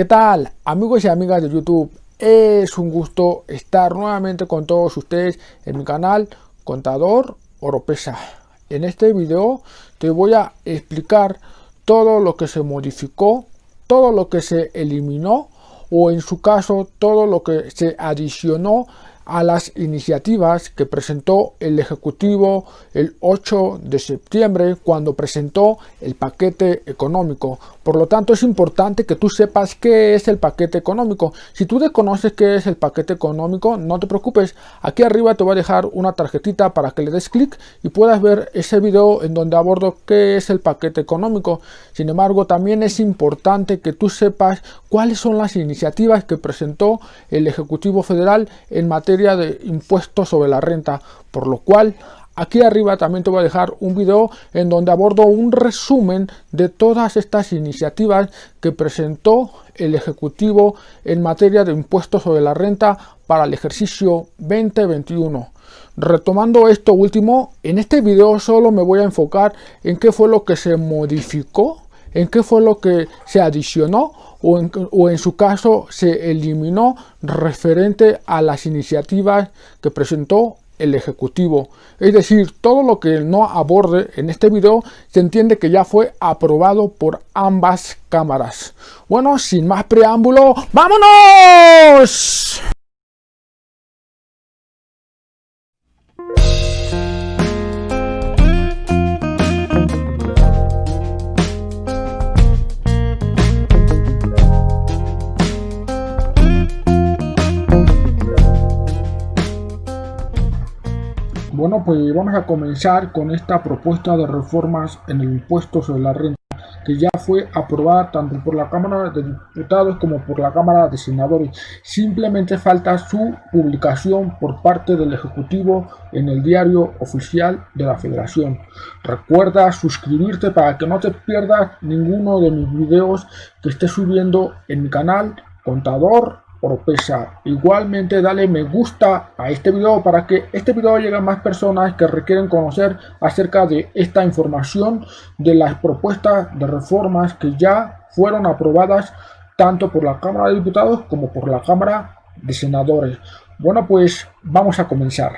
¿Qué tal, amigos y amigas de YouTube? Es un gusto estar nuevamente con todos ustedes en mi canal Contador Oropesa. En este video te voy a explicar todo lo que se modificó, todo lo que se eliminó o en su caso todo lo que se adicionó a las iniciativas que presentó el Ejecutivo el 8 de septiembre cuando presentó el paquete económico. Por lo tanto, es importante que tú sepas qué es el paquete económico. Si tú desconoces qué es el paquete económico, no te preocupes. Aquí arriba te voy a dejar una tarjetita para que le des clic y puedas ver ese video en donde abordo qué es el paquete económico. Sin embargo, también es importante que tú sepas cuáles son las iniciativas que presentó el Ejecutivo Federal en materia de impuestos sobre la renta, por lo cual aquí arriba también te voy a dejar un video en donde abordo un resumen de todas estas iniciativas que presentó el Ejecutivo en materia de impuestos sobre la renta para el ejercicio 2021. Retomando esto último, en este video solo me voy a enfocar en qué fue lo que se modificó, en qué fue lo que se adicionó o en su caso se eliminó referente a las iniciativas que presentó el Ejecutivo. Es decir, todo lo que no aborde en este video se entiende que ya fue aprobado por ambas cámaras. Bueno, sin más preámbulo, ¡vámonos! Bueno, pues vamos a comenzar con esta propuesta de reformas en el impuesto sobre la renta, que ya fue aprobada tanto por la Cámara de Diputados como por la Cámara de Senadores. Simplemente falta su publicación por parte del Ejecutivo en el Diario Oficial de la Federación. Recuerda suscribirte para que no te pierdas ninguno de mis videos que esté subiendo en mi canal Contador Oropesa. Igualmente dale me gusta a este video para que este video llegue a más personas que requieren conocer acerca de esta información de las propuestas de reformas que ya fueron aprobadas tanto por la Cámara de Diputados como por la Cámara de Senadores. Bueno, pues vamos a comenzar.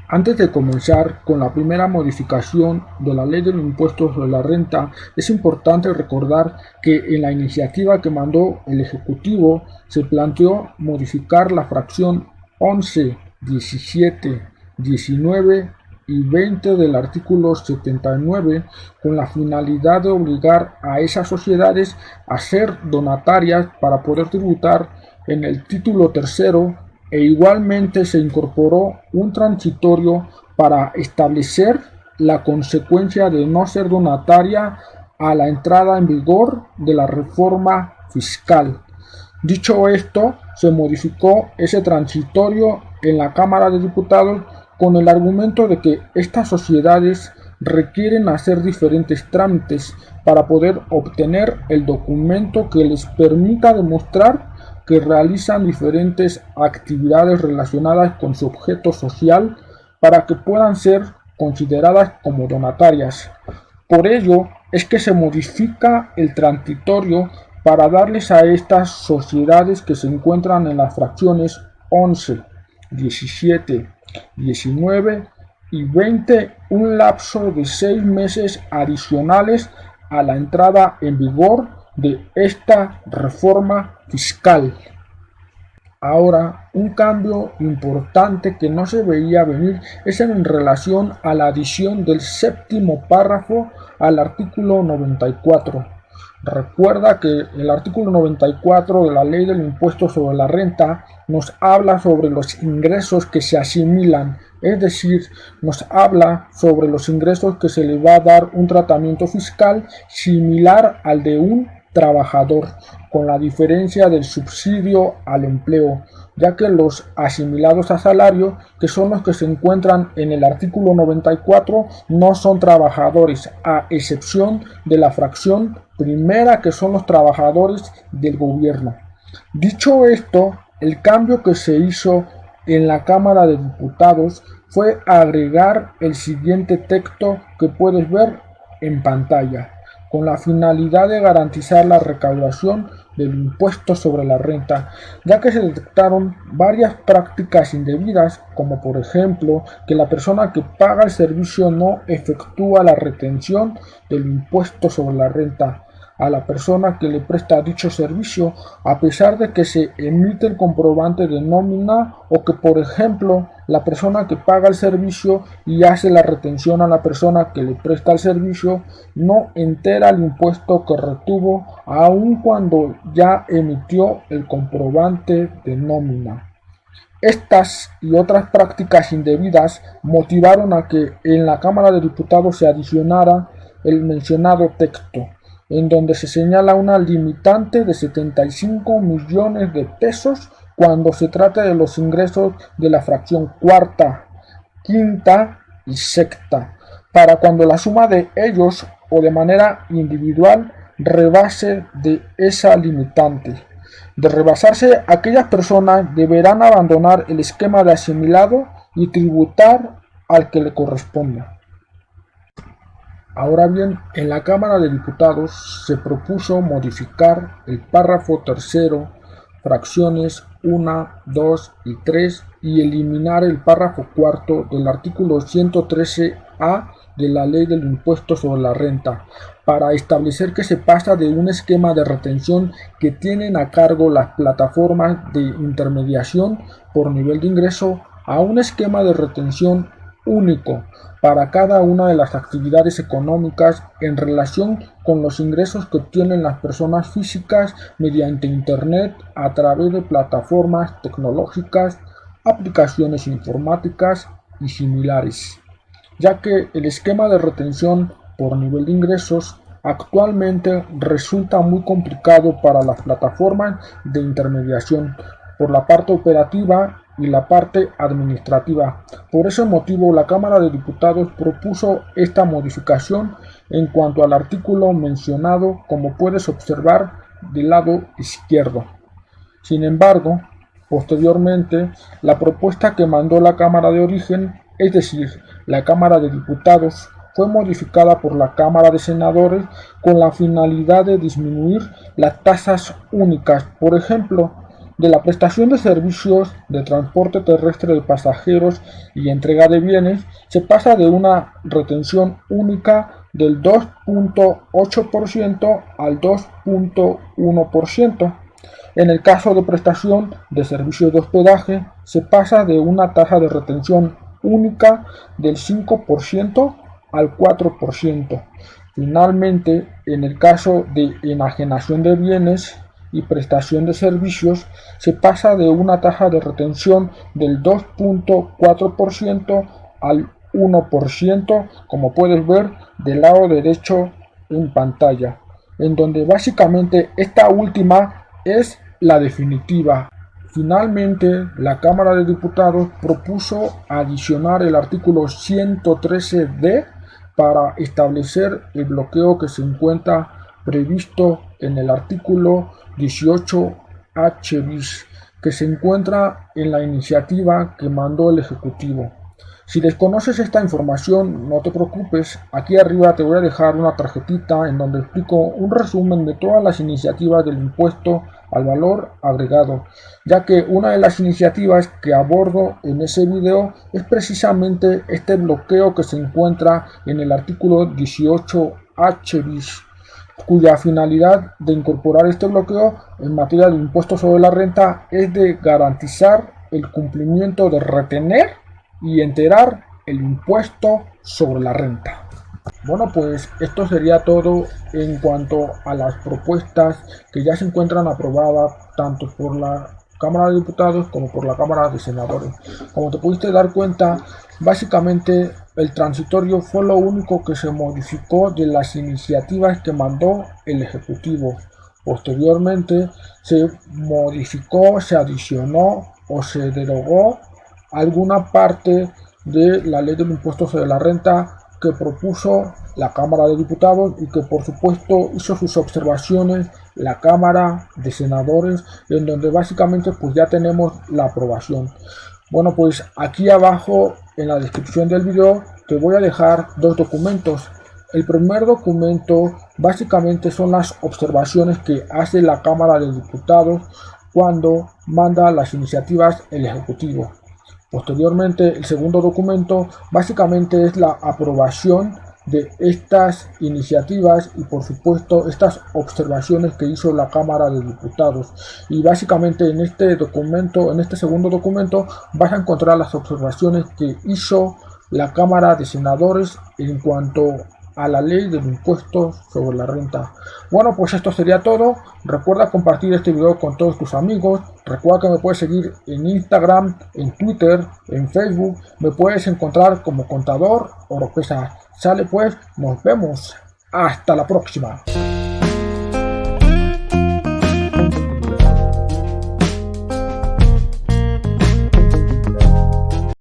Antes de comenzar con la primera modificación de la ley del impuesto sobre la renta, es importante recordar que en la iniciativa que mandó el Ejecutivo se planteó modificar la fracción 11, 17, 19 y 20 del artículo 79 con la finalidad de obligar a esas sociedades a ser donatarias para poder tributar en el título tercero. E igualmente se incorporó un transitorio para establecer la consecuencia de no ser donataria a la entrada en vigor de la reforma fiscal. Dicho esto, se modificó ese transitorio en la Cámara de Diputados con el argumento de que estas sociedades requieren hacer diferentes trámites para poder obtener el documento que les permita demostrar que realizan diferentes actividades relacionadas con su objeto social para que puedan ser consideradas como donatarias. Por ello es que se modifica el transitorio para darles a estas sociedades que se encuentran en las fracciones 11, 17, 19 y 20 un lapso de 6 meses adicionales a la entrada en vigor de esta reforma fiscal. Ahora, un cambio importante que no se veía venir es en relación a la adición del séptimo párrafo al artículo 94. Recuerda que el artículo 94 de la ley del impuesto sobre la renta nos habla sobre los ingresos que se asimilan, es decir, nos habla sobre los ingresos que se le va a dar un tratamiento fiscal similar al de un trabajador, con la diferencia del subsidio al empleo, ya que los asimilados a salario, que son los que se encuentran en el artículo 94, no son trabajadores, a excepción de la fracción primera, que son los trabajadores del gobierno. Dicho esto, el cambio que se hizo en la Cámara de Diputados fue agregar el siguiente texto que puedes ver en pantalla. con la finalidad de garantizar la recaudación del impuesto sobre la renta, ya que se detectaron varias prácticas indebidas, como por ejemplo que la persona que paga el servicio no efectúa la retención del impuesto sobre la renta a la persona que le presta dicho servicio, a pesar de que se emite el comprobante de nómina, o que por ejemplo la persona que paga el servicio y hace la retención a la persona que le presta el servicio no entera el impuesto que retuvo aun cuando ya emitió el comprobante de nómina. Estas y otras prácticas indebidas motivaron a que en la Cámara de Diputados se adicionara el mencionado texto, en donde se señala una limitante de 75 millones de pesos cuando se trata de los ingresos de la fracción cuarta, quinta y sexta, para cuando la suma de ellos o de manera individual rebase de esa limitante. De rebasarse, aquellas personas deberán abandonar el esquema de asimilado y tributar al que le corresponda. Ahora bien, en la Cámara de Diputados se propuso modificar el párrafo tercero, fracciones 1, 2 y 3 y eliminar el párrafo cuarto del artículo 113A de la Ley del Impuesto sobre la Renta, para establecer que se pasa de un esquema de retención que tienen a cargo las plataformas de intermediación por nivel de ingreso a un esquema de retención único para cada una de las actividades económicas en relación con los ingresos que obtienen las personas físicas mediante Internet a través de plataformas tecnológicas, aplicaciones informáticas y similares, ya que el esquema de retención por nivel de ingresos actualmente resulta muy complicado para las plataformas de intermediación por la parte operativa y la parte administrativa. Por ese motivo, la Cámara de Diputados propuso esta modificación en cuanto al artículo mencionado, como puedes observar del lado izquierdo. Sin embargo, posteriormente, la propuesta que mandó la Cámara de Origen, es decir, la Cámara de Diputados, fue modificada por la Cámara de Senadores con la finalidad de disminuir las tasas únicas, por ejemplo, de la prestación de servicios de transporte terrestre de pasajeros y entrega de bienes. Se pasa de una retención única del 2.8% al 2.1%. En el caso de prestación de servicios de hospedaje, se pasa de una tasa de retención única del 5% al 4%. Finalmente, en el caso de enajenación de bienes y prestación de servicios, se pasa de una tasa de retención del 2.4% al 1%, como puedes ver del lado derecho en pantalla, en donde básicamente esta última es la definitiva. Finalmente, la Cámara de Diputados propuso adicionar el artículo 113D para establecer el bloqueo que se encuentra previsto en el artículo 18H bis, que se encuentra en la iniciativa que mandó el Ejecutivo. Si desconoces esta información, no te preocupes, aquí arriba te voy a dejar una tarjetita en donde explico un resumen de todas las iniciativas del impuesto al valor agregado, ya que una de las iniciativas que abordo en ese video es precisamente este bloqueo que se encuentra en el artículo 18H bis, cuya finalidad de incorporar este bloqueo en materia de impuesto sobre la renta es de garantizar el cumplimiento de retener y enterar el impuesto sobre la renta. Bueno, pues esto sería todo en cuanto a las propuestas que ya se encuentran aprobadas tanto por la Cámara de Diputados como por la Cámara de Senadores. Como te pudiste dar cuenta, básicamente el transitorio fue lo único que se modificó de las iniciativas que mandó el Ejecutivo. Posteriormente se modificó, se adicionó o se derogó alguna parte de la Ley del Impuesto sobre la Renta que propuso la Cámara de Diputados y que por supuesto hizo sus observaciones la Cámara de Senadores, en donde básicamente pues ya tenemos la aprobación. Bueno, pues aquí abajo en la descripción del video te voy a dejar dos documentos. El primer documento básicamente son las observaciones que hace la Cámara de Diputados cuando manda las iniciativas el Ejecutivo. Posteriormente, el segundo documento básicamente es la aprobación de estas iniciativas y por supuesto estas observaciones que hizo la Cámara de Diputados. Y básicamente en este documento, en este segundo documento, vas a encontrar las observaciones que hizo la Cámara de Senadores en cuanto a la ley del impuesto sobre la renta. Bueno, pues esto sería todo. Recuerda compartir este video con todos tus amigos. Recuerda que me puedes seguir en Instagram, en Twitter, en Facebook. Me puedes encontrar como Contador Oropesa. Sale pues, nos vemos. Hasta la próxima.